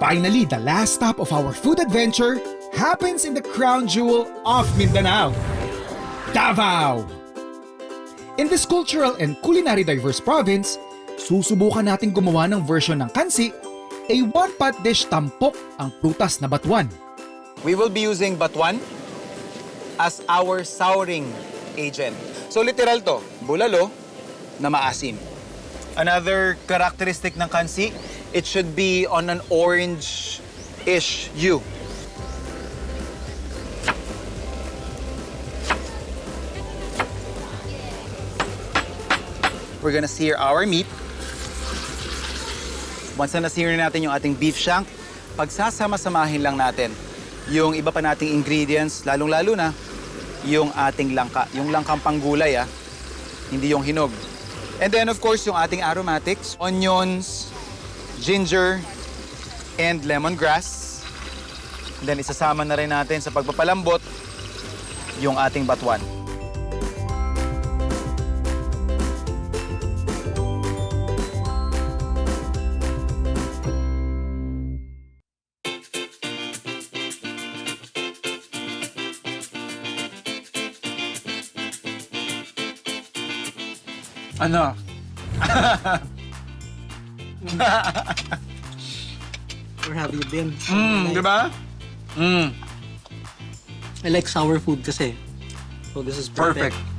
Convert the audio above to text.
Finally, the last stop of our food adventure happens in the crown jewel of Mindanao, Davao. In this cultural and culinary diverse province, susubukan natin gumawa ng version ng Kansi, a one-pot dish tampok ang prutas na batuan. We will be using batuan as our souring agent. So literal to, bulalo na maasim. Another characteristic ng Kansi, it should be on an orange-ish hue. We're gonna sear our meat. Once na na-sear natin yung ating beef shank, pagsasama-samahin lang natin yung iba pa nating ingredients, lalong-lalo na yung ating langka. Yung langkang panggulay, hindi yung hinog. And then, of course, yung ating aromatics, onions, ginger, and lemongrass. And then, isasama na rin natin sa pagpapalambot yung ating batuan. Ano? Where have you been? Di ba? I like sour food kasi. So this is perfect. Perfect.